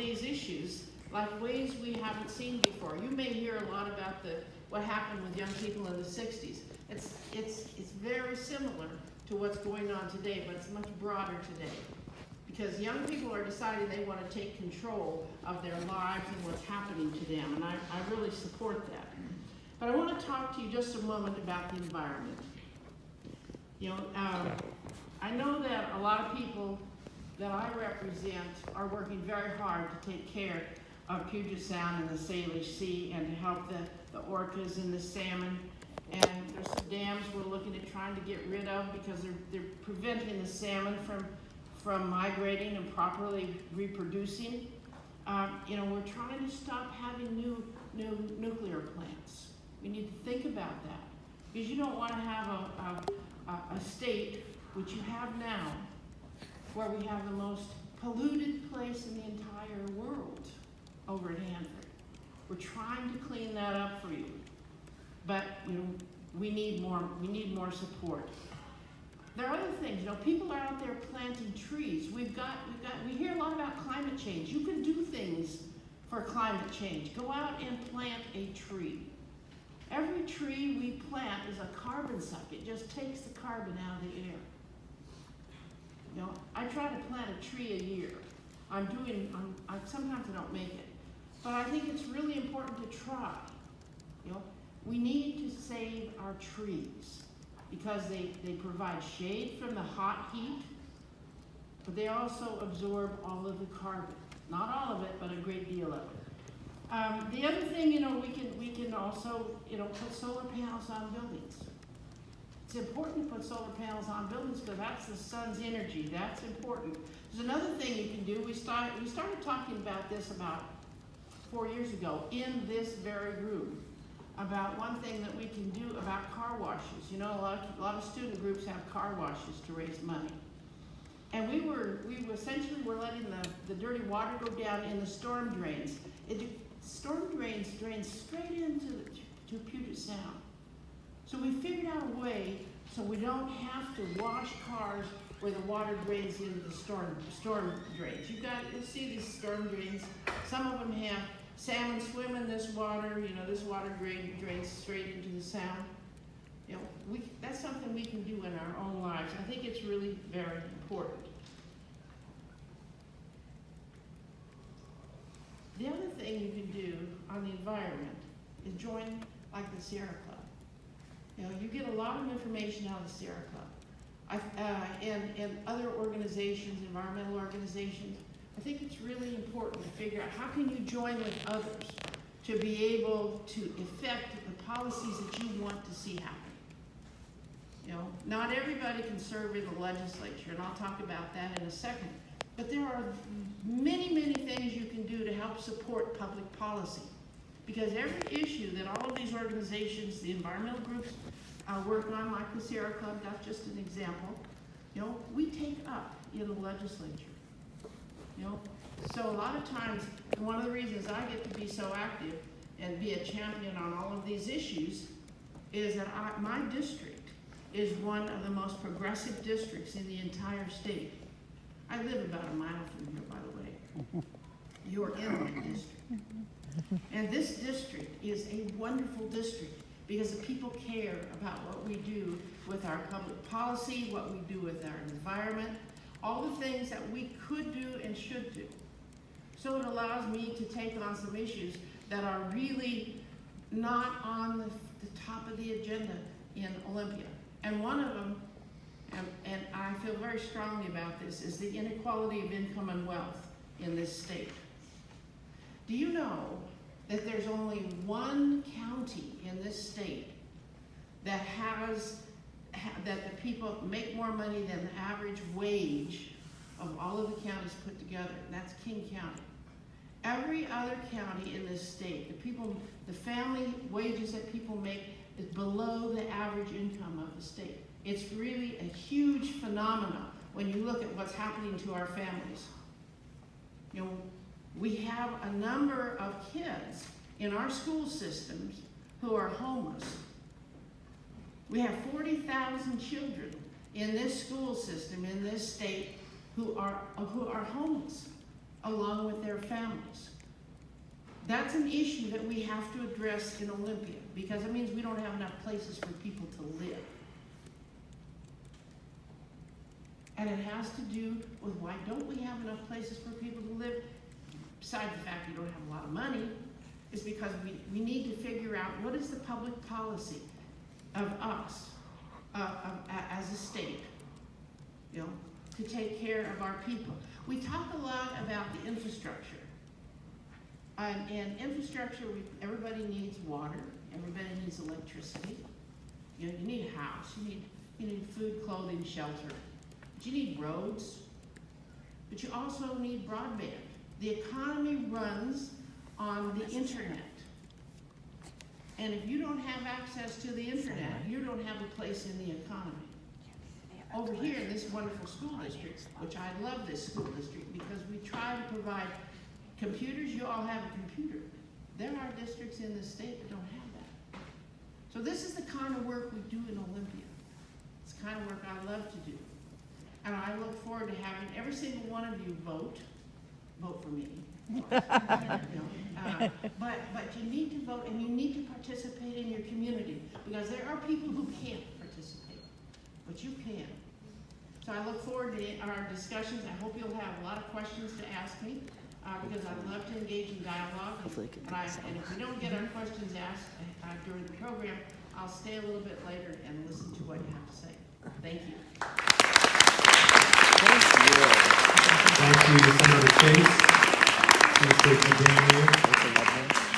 these issues like ways we haven't seen before. You may hear a lot about what happened with young people in the 60s. It's very similar to what's going on today, but it's much broader today. Because young people are deciding they want to take control of their lives and what's happening to them, and I really support that. But I want to talk to you just a moment about the environment. I know that a lot of people that I represent are working very hard to take care of Puget Sound and the Salish Sea and to help the orcas and the salmon. And there's some dams we're looking at trying to get rid of because they're preventing the salmon from migrating and properly reproducing. We're trying to stop having new nuclear plants. We need to think about that because you don't want to have a state, which you have now, where we have the most polluted place in the entire world over at Hanford. We're trying to clean that up for you, but we need more support. There are other things. People are out there planting trees. We hear a lot about climate change. You can do things for climate change. Go out and plant a tree. Every tree we plant is a carbon suck. It just takes the carbon out of the air. I try to plant a tree a year. Sometimes I don't make it. But I think it's really important to try. We need to save our trees because they provide shade from the hot heat, but they also absorb all of the carbon. Not all of it, but a great deal of it. The other thing, we can also, put solar panels on buildings. It's important to put solar panels on buildings because that's the sun's energy. That's important. There's another thing you can do. We started talking about this about 4 years ago in this very room about one thing that we can do about car washes. A lot of student groups have car washes to raise money. And we essentially were letting the dirty water go down in the storm drains. Storm drains drain straight into Puget Sound. So we figured out a way so we don't have to wash cars where the water drains into the storm drains. You'll see these storm drains. Some of them have salmon swim in this water. This water drains straight into the sound. That's something we can do in our own lives. I think it's really very important. The other thing you can do on the environment is join like the Sierra Club. You get a lot of information out of the Sierra Club and other organizations, environmental organizations. I think it's really important to figure out how can you join with others to be able to effect the policies that you want to see happen. Not everybody can serve in the legislature, and I'll talk about that in a second. But there are many, many things you can do to help support public policy. Because every issue that all of these organizations, the environmental groups, work on, like the Sierra Club, that's just an example, we take up in the legislature. So a lot of times, and one of the reasons I get to be so active and be a champion on all of these issues is that my district is one of the most progressive districts in the entire state. I live about a mile from here, by the way. You're in my district. And this district is a wonderful district because the people care about what we do with our public policy, what we do with our environment, all the things that we could do and should do. So it allows me to take on some issues that are really not on the top of the agenda in Olympia. And one of them, and I feel very strongly about this, is the inequality of income and wealth in this state. Do you know that there's only one county in this state that that the people make more money than the average wage of all of the counties put together, and that's King County. Every other county in this state, the family wages that people make is below the average income of the state. It's really a huge phenomenon when you look at what's happening to our families. We have a number of kids in our school systems who are homeless. We have 40,000 children in this school system in this state who are homeless. along with their families. That's an issue that we have to address in Olympia, because it means we don't have enough places for people to live. And it has to do with why don't we have enough places for people to live? Besides the fact we don't have a lot of money, is because we need to figure out what is the public policy of us as a state, you know, to take care of our people. We talk a lot about the infrastructure. And infrastructure, everybody needs water, everybody needs electricity. You know, you need a house, you need food, clothing, shelter. But you need roads, but you also need broadband. The economy runs on the internet. And if you don't have access to the internet, you don't have a place in the economy. Over here in this wonderful school district, which I love this school district because we try to provide computers. You all have a computer. There are districts in the state that don't have that. So this is the kind of work we do in Olympia. It's the kind of work I love to do. And I look forward to having every single one of you vote for me. But you need to vote and you need to participate in your community, because there are people who can't participate, but you can. So I look forward to our discussions. I hope you'll have a lot of questions to ask me, because I love to engage in dialogue. And if we don't get our questions asked during the program, I'll stay a little bit later and listen to what you have to say. Thank you. Thank you, Senator Chase. Appreciate you being here.